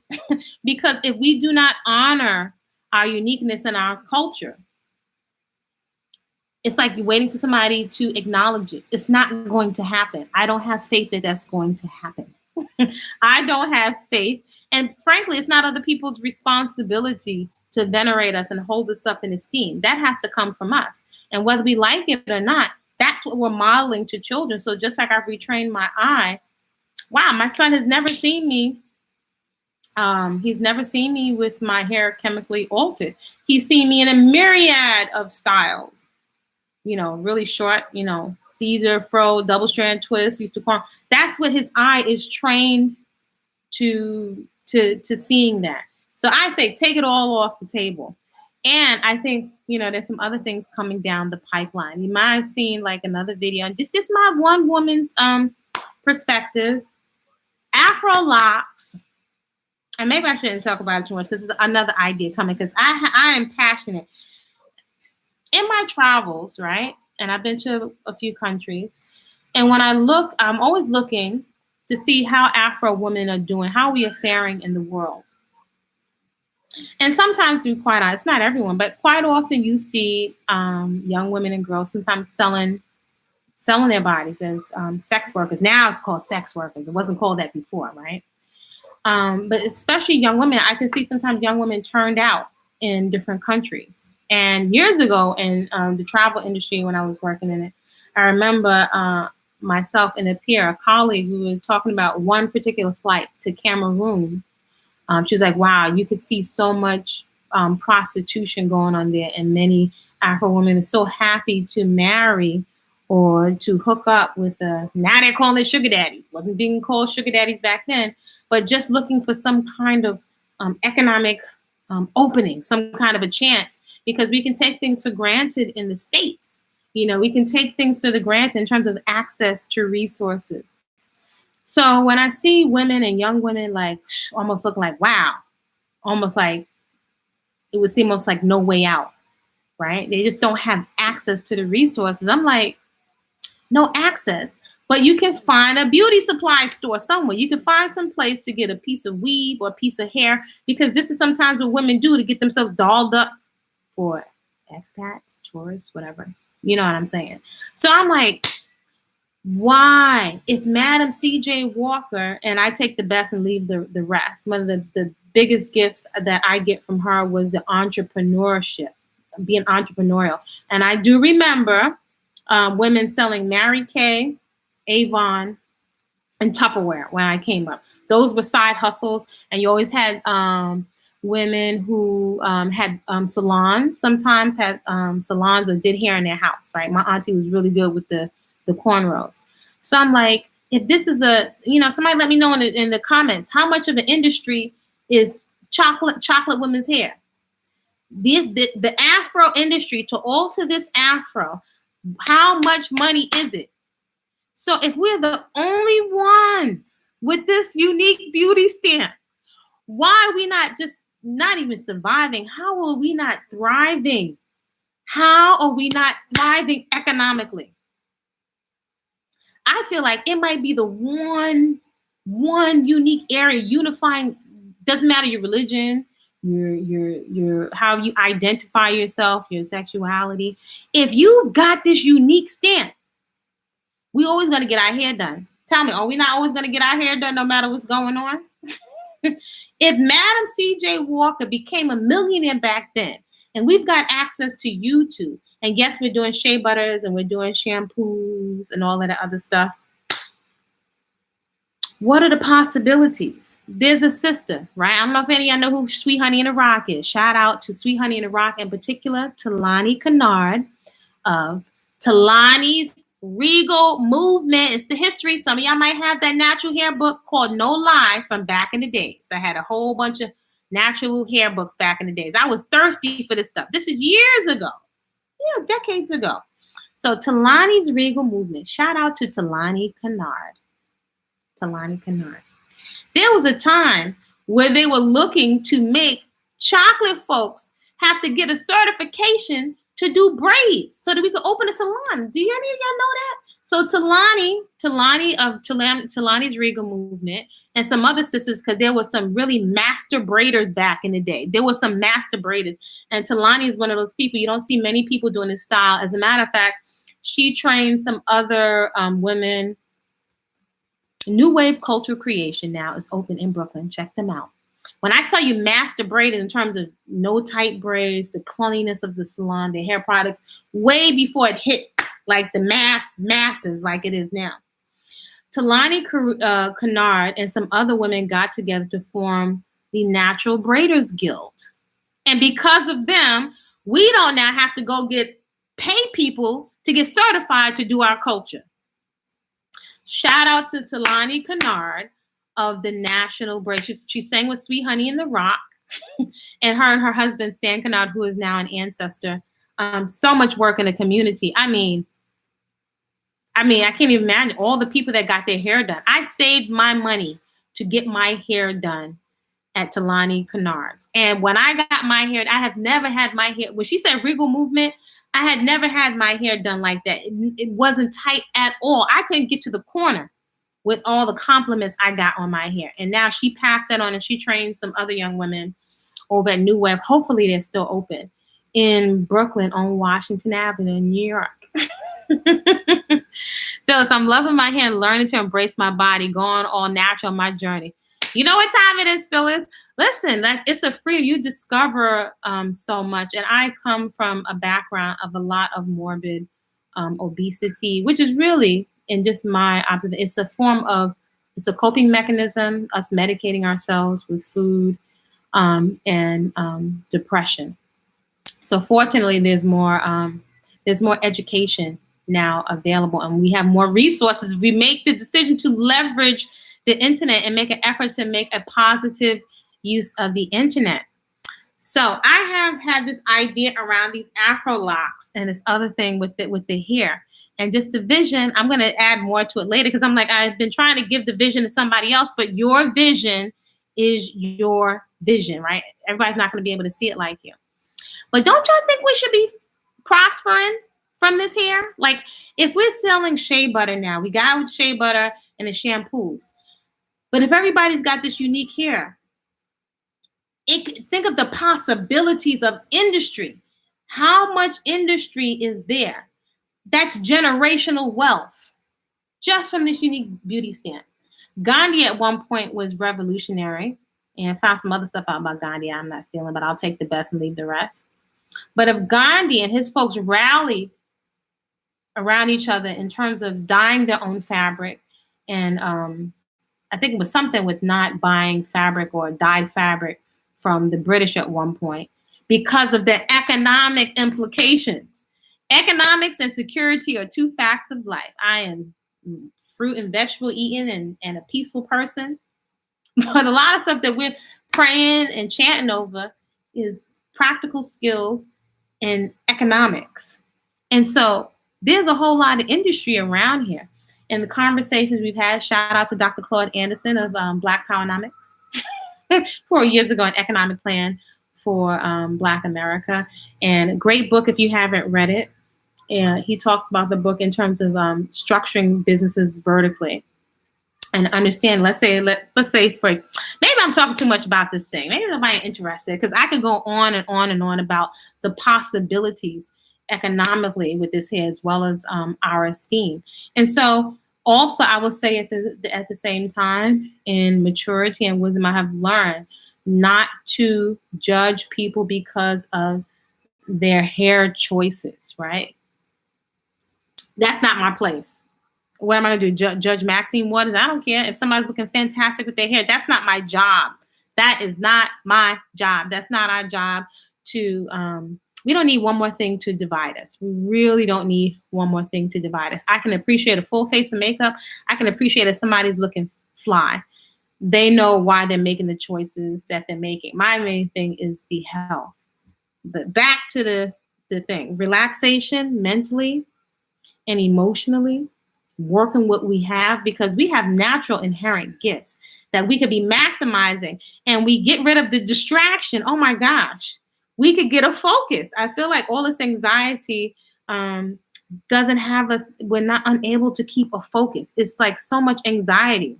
because if we do not honor our uniqueness and our culture, it's like you're waiting for somebody to acknowledge it. It's not going to happen. I don't have faith that that's going to happen. I don't have faith. And frankly, it's not other people's responsibility to venerate us and hold us up in esteem. That has to come from us. And whether we like it or not, that's what we're modeling to children. So just like I've retrained my eye, wow, my son has never seen me. He's never seen me with my hair chemically altered. He's seen me in a myriad of styles, really short, Caesar, fro, double strand twist, used to call. That's what his eye is trained to seeing that. So I say, take it all off the table. And I think, there's some other things coming down the pipeline. You might have seen like another video, and this is my one woman's perspective. AfroLocs, and maybe I shouldn't talk about it too much because it's another idea coming because I am passionate. In my travels, right? And I've been to a few countries. And when I look, I'm always looking to see how Afro women are doing, how we are faring in the world. And sometimes, to be quite honest, not everyone, but quite often you see young women and girls sometimes selling their bodies as sex workers. Now it's called sex workers. It wasn't called that before, right? But especially young women, I can see sometimes young women turned out in different countries. And years ago in the travel industry, when I was working in it, I remember myself and a peer, a colleague, who were talking about one particular flight to Cameroon. She was like, wow, you could see so much prostitution going on there, and many Afro women are so happy to marry or to hook up with now they're calling it sugar daddies. Wasn't being called sugar daddies back then, but just looking for some kind of economic opening, some kind of a chance, because we can take things for granted in the States. You know, we can take things for the granted in terms of access to resources. So when I see women and young women like almost looking like, wow, almost like it would seem almost like no way out, right? They just don't have access to the resources. I'm like, no access, but you can find a beauty supply store somewhere. You can find some place to get a piece of weave or a piece of hair, because this is sometimes what women do to get themselves dolled up for expats, tourists, whatever. You know what I'm saying? So I'm like, why? If Madam C.J. Walker, and I take the best and leave the rest, one of the biggest gifts that I get from her was the entrepreneurship, being entrepreneurial. And I do remember women selling Mary Kay, Avon, and Tupperware when I came up. Those were side hustles, and you always had women who had salons, sometimes had salons or did hair in their house, right? My auntie was really good with the cornrows. So I'm like, if this is somebody let me know in the comments, how much of the industry is chocolate women's hair? The Afro industry, to alter this Afro, how much money is it? So if we're the only ones with this unique beauty stamp, why are we not even surviving? How are we not thriving? How are we not thriving economically? I feel like it might be the one unique area unifying. Doesn't matter your religion, your how you identify yourself, your sexuality. If you've got this unique stamp, we always gonna get our hair done. Tell me, are we not always gonna get our hair done no matter what's going on? If Madam C.J. Walker became a millionaire back then, and we've got access to YouTube, and yes, we're doing shea butters and we're doing shampoos and all of that other stuff. What are the possibilities? There's a sister, right? I don't know if any of y'all know who Sweet Honey in the Rock is. Shout out to Sweet Honey in the Rock, in particular, Talani Kennard of Talani's Regal Movement. It's the history. Some of y'all might have that natural hair book called No Lie from back in the days. I had a whole bunch of natural hair books back in the days. I was thirsty for this stuff. This is years ago. Yeah, decades ago. So Talani's Regal Movement. Shout out to Talani Kennard. Talani Kennard. There was a time where they were looking to make chocolate folks have to get a certification to do braids so that we could open a salon. Do any of y'all know that? So Talani of Talani's Regal Movement, and some other sisters, because there were some really master braiders back in the day. There were some master braiders. And Talani is one of those people. You don't see many people doing this style. As a matter of fact, she trained some other women. New Wave Cultural Creation now is open in Brooklyn. Check them out. When I tell you master braiding in terms of no tight braids, the cleanliness of the salon, the hair products, way before it hit like the masses like it is now. Talani Kennard and some other women got together to form the Natural Braiders Guild. And because of them, we don't now have to go pay people to get certified to do our culture. Shout out to Talani Kennard of the National Braid. She sang with Sweet Honey in the Rock, and her husband, Stan Kennard, who is now an ancestor. So much work in the community. I mean, I can't even imagine all the people that got their hair done. I saved my money to get my hair done at Talani Kennard's. And when I got my hair, I have never had my hair. When she said Regal Movement, I had never had my hair done like that. It wasn't tight at all. I couldn't get to the corner with all the compliments I got on my hair. And now she passed that on, and she trained some other young women over at New Web. Hopefully they're still open in Brooklyn on Washington Avenue in New York. Phyllis, I'm loving my hair and learning to embrace my body, going all natural on my journey. You know what time it is, Phyllis? Listen, it's a free, you discover so much. And I come from a background of a lot of morbid obesity, which is really and just my observation, it's a coping mechanism, us medicating ourselves with food, and depression. So fortunately, there's more education now available, and we have more resources. We make the decision to leverage the internet and make an effort to make a positive use of the internet. So I have had this idea around these AfroLocs and this other thing with the hair and just the vision. I'm going to add more to it later because I'm like, I've been trying to give the vision to somebody else, but your vision is your vision, right? Everybody's not going to be able to see it like you. But don't y'all think we should be prospering from this hair? Like if we're selling shea butter now, we got with shea butter and the shampoos. But if everybody's got this unique hair, think of the possibilities of industry. How much industry is there? That's generational wealth just from this unique beauty stand. Gandhi at one point was revolutionary, and found some other stuff out about Gandhi I'm not feeling, but I'll take the best and leave the rest. But if Gandhi and his folks rallied around each other in terms of dyeing their own fabric, and I think it was something with not buying fabric or dyed fabric from the British at one point because of the economic implications. Economics and security are two facts of life. I am fruit and vegetable eating and a peaceful person. But a lot of stuff that we're praying and chanting over is practical skills and economics. And so there's a whole lot of industry around here. In the conversations we've had, shout out to Dr. Claude Anderson of Black Powernomics, 4 years ago, an economic plan for Black America. And a great book if you haven't read it. And he talks about the book in terms of structuring businesses vertically. And understand, let's say for, maybe I'm talking too much about this thing. Maybe nobody's interested because I could go on and on and on about the possibilities economically with this here as well as our esteem. And so also I will say at the same time, in maturity and wisdom, I have learned not to judge people because of their hair choices, right? That's not my place. What am I going to do? Judge Maxine Waters? I don't care. If somebody's looking fantastic with their hair, that's not my job. That is not my job. That's not our job to, we don't need one more thing to divide us. We really don't need one more thing to divide us. I can appreciate a full face of makeup. I can appreciate if somebody's looking fly. They know why they're making the choices that they're making. My main thing is the health. But back to the thing, relaxation mentally and emotionally, working what we have, because we have natural inherent gifts that we could be maximizing, and we get rid of the distraction. Oh my gosh, we could get a focus. I feel like all this anxiety doesn't have us, we're not unable to keep a focus. It's like so much anxiety.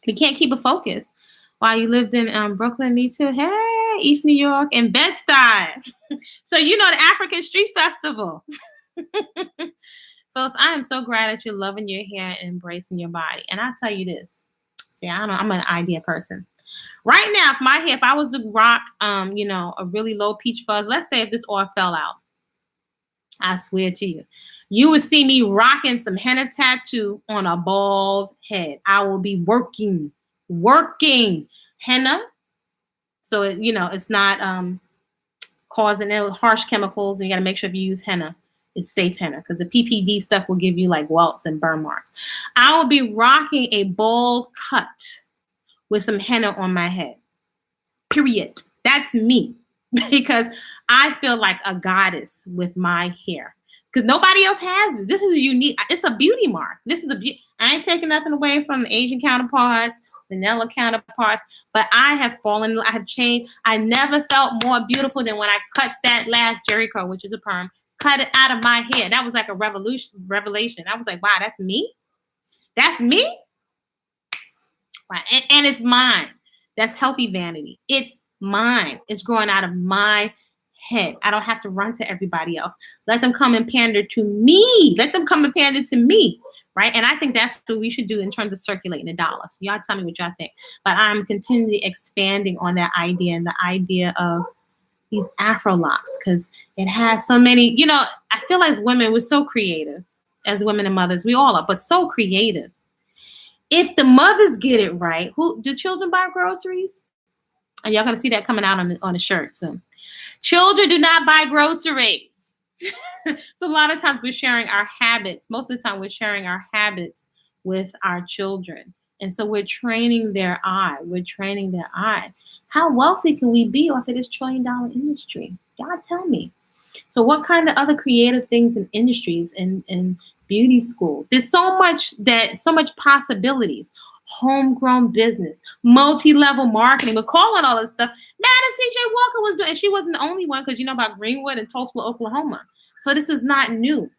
You can't keep a focus. While you lived in Brooklyn, me too. Hey, East New York and Bed-Stuy. So you know the African Street Festival. Folks, I am so glad that you're loving your hair and embracing your body. And I'll tell you this. See, I don't know, I'm an idea person. Right now, if I was to rock, a really low peach fuzz, let's say if this all fell out, I swear to you, you would see me rocking some henna tattoo on a bald head. I will be working henna. So, it's not causing harsh chemicals, and you got to make sure if you use henna, it's safe henna, because the PPD stuff will give you like welts and burn marks. I will be rocking a bold cut with some henna on my head. Period. That's me, because I feel like a goddess with my hair, because nobody else has it. This is a unique. It's a beauty mark. This is I ain't taking nothing away from Asian counterparts, vanilla counterparts, but I have fallen. I have changed. I never felt more beautiful than when I cut that last Jerry curl, which is a perm. Cut it out of my hair. That was like a revelation. I was like, wow, that's me? That's me? Wow. And it's mine. That's healthy vanity. It's mine. It's growing out of my head. I don't have to run to everybody else. Let them come and pander to me. Let them come and pander to me, right? And I think that's what we should do in terms of circulating the dollar. So y'all tell me what y'all think. But I'm continually expanding on that idea, and the idea of these AfroLocs, because it has so many, I feel like as women, we're so creative as women and mothers. We all are, but so creative. If the mothers get it right, who do children buy groceries? And y'all gonna see that coming out on the shirt soon. Children do not buy groceries. So a lot of times we're sharing our habits. Most of the time we're sharing our habits with our children. And so we're training their eye. We're training their eye. How wealthy can we be off of this $1 trillion industry? God tell me. So what kind of other creative things and industries in beauty school? There's so much possibilities. Homegrown business, multi-level marketing. We're calling all this stuff. Madam C.J. Walker was doing, and she wasn't the only one, because you know about Greenwood and Tulsa, Oklahoma. So this is not new.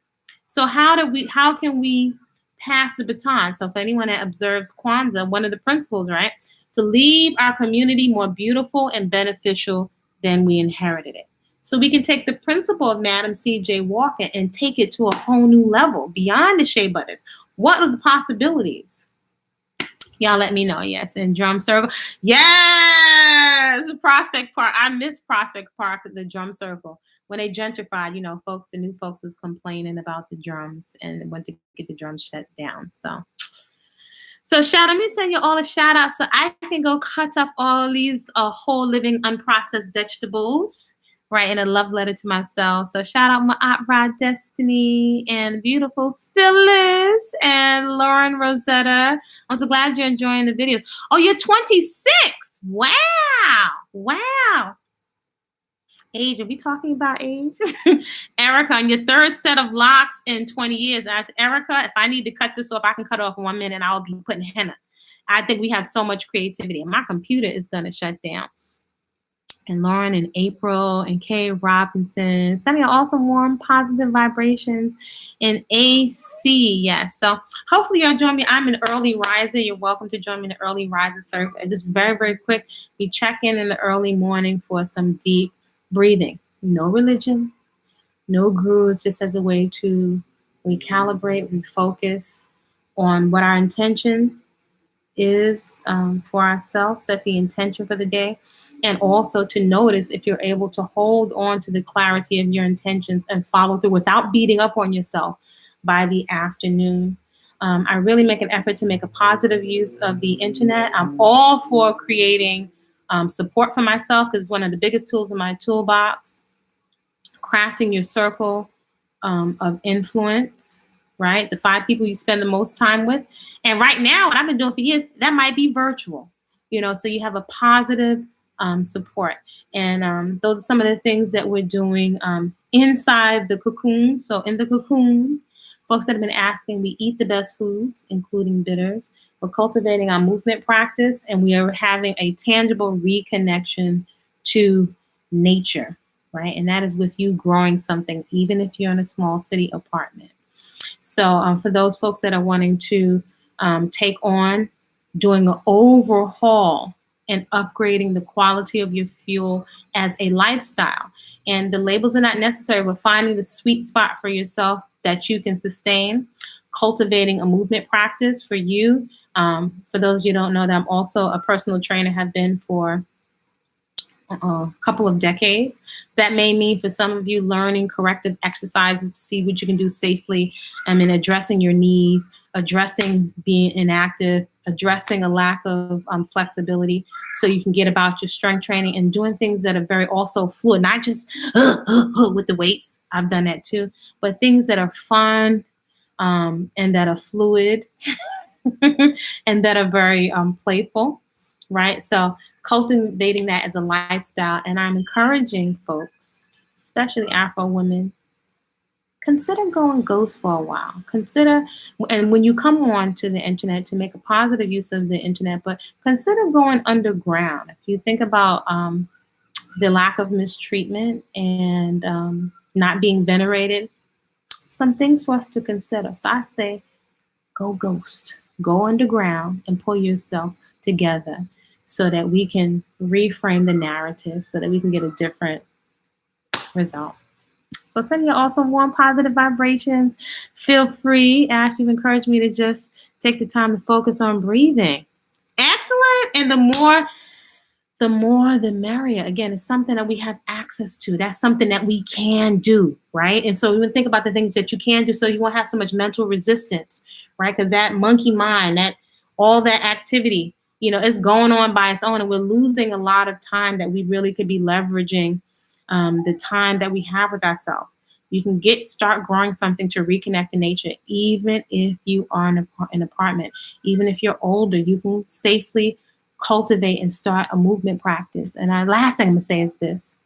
So how can we pass the baton? So for anyone that observes Kwanzaa, one of the principles, right, to leave our community more beautiful and beneficial than we inherited it. So we can take the principle of Madam C.J. Walker and take it to a whole new level beyond the shea butters. What are the possibilities? Y'all let me know. Yes, in Drum Circle. Yes, Prospect Park. I miss Prospect Park, the Drum Circle. When they gentrified, you know, the new folks was complaining about the drums and went to get the drums shut down. So let me send you all a shout out so I can go cut up all these whole living unprocessed vegetables, right, in a love letter to myself. So shout out my Aunt Rod Destiny and beautiful Phyllis and Lauren Rosetta. I'm so glad you're enjoying the videos. Oh, you're 26. Wow. Age, are we talking about age? Erica, on your third set of locks in 20 years. I asked Erica, if I need to cut this off, I can cut off in 1 minute and I'll be putting henna. I think we have so much creativity, and my computer is going to shut down. And Lauren and April and Kay Robinson, sending out also warm, positive vibrations. And AC, yes. So hopefully you'll join me. I'm an early riser. You're welcome to join me in the early riser circle. Just very, very quick, we check in the early morning for some deep breathing. No religion, no gurus, just as a way to recalibrate, refocus on what our intention is for ourselves, set the intention for the day, and also to notice if you're able to hold on to the clarity of your intentions and follow through without beating up on yourself by the afternoon. I really make an effort to make a positive use of the internet. I'm all for creating support for myself, because it's one of the biggest tools in my toolbox. Crafting your circle of influence, right? The 5 people you spend the most time with. And right now, what I've been doing for years, that might be virtual, you know, so you have a positive support. And those are some of the things that we're doing inside the cocoon. So in the cocoon, folks that have been asking, we eat the best foods, including bitters. We're cultivating our movement practice, and we are having a tangible reconnection to nature, right? And that is with you growing something, even if you're in a small city apartment. So for those folks that are wanting to take on doing an overhaul and upgrading the quality of your fuel as a lifestyle, and the labels are not necessary, but finding the sweet spot for yourself that you can sustain, cultivating a movement practice for you. For those of you who don't know, that I'm also a personal trainer, have been for a couple of decades. That may mean for some of you learning corrective exercises to see what you can do safely, in addressing your knees, addressing being inactive, addressing a lack of flexibility, so you can get about your strength training and doing things that are very also fluid, not just with the weights. I've done that too, but things that are fun and that are fluid and that are very playful, right? So cultivating that as a lifestyle. And I'm encouraging folks, especially Afro women, consider going ghost for a while. Consider, and when you come on to the internet, to make a positive use of the internet, but consider going underground. If you think about the lack of mistreatment and not being venerated, some things for us to consider. So I say, go ghost, go underground and pull yourself together, so that we can reframe the narrative, so that we can get a different result. So send you also warm, positive vibrations. Feel free. Ash, you've encouraged me to just take the time to focus on breathing. Excellent. And the more the more the merrier. Again, it's something that we have access to. That's something that we can do, right? And so even think about the things that you can do so you won't have so much mental resistance, right? Because that monkey mind, that all that activity, it's going on by its own, and we're losing a lot of time that we really could be leveraging, the time that we have with ourselves. You can start growing something to reconnect to nature, even if you are in an apartment, even if you're older, you can safely cultivate and start a movement practice. And the last thing I'm gonna say is this: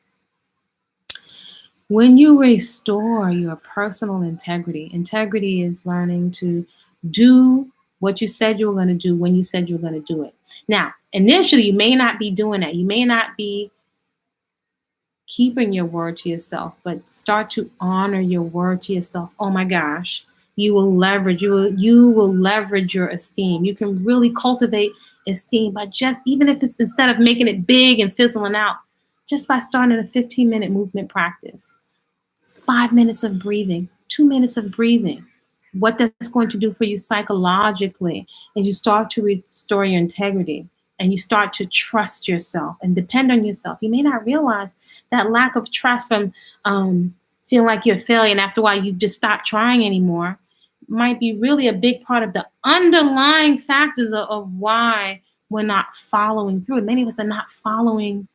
when you restore your personal integrity, integrity is learning to do what you said you were going to do when you said you were going to do it. Now, initially, you may not be doing that. You may not be keeping your word to yourself, but start to honor your word to yourself. Oh my gosh, you will leverage your esteem. You can really cultivate esteem by just, even if it's instead of making it big and fizzling out, just by starting a 15-minute movement practice, 5 minutes of breathing, 2 minutes of breathing. What that's going to do for you psychologically is you start to restore your integrity, and you start to trust yourself and depend on yourself. You may not realize that lack of trust from feeling like you're a failure, and after a while you just stop trying anymore, might be really a big part of the underlying factors of why we're not following through. Many of us are not following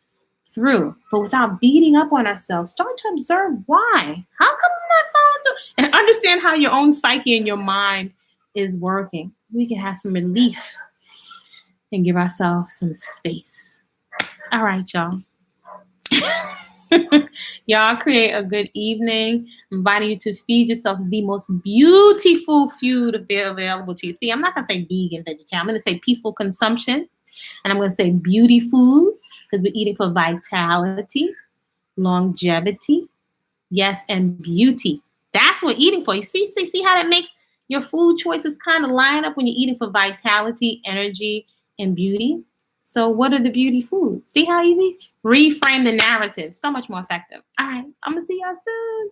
through, but without beating up on ourselves, start to observe why. How come I'm not following through? And understand how your own psyche and your mind is working. We can have some relief and give ourselves some space. All right, y'all. Y'all create a good evening. I'm inviting you to feed yourself the most beautiful food available to you. See, I'm not going to say vegan, vegetarian. I'm going to say peaceful consumption. And I'm going to say beauty food, because we're eating for vitality, longevity, yes, and beauty. That's what we're eating for. You see how that makes your food choices kind of line up when you're eating for vitality, energy, and beauty. So what are the beauty foods? See how easy? Reframe the narrative. So much more effective. All right, I'm going to see y'all soon.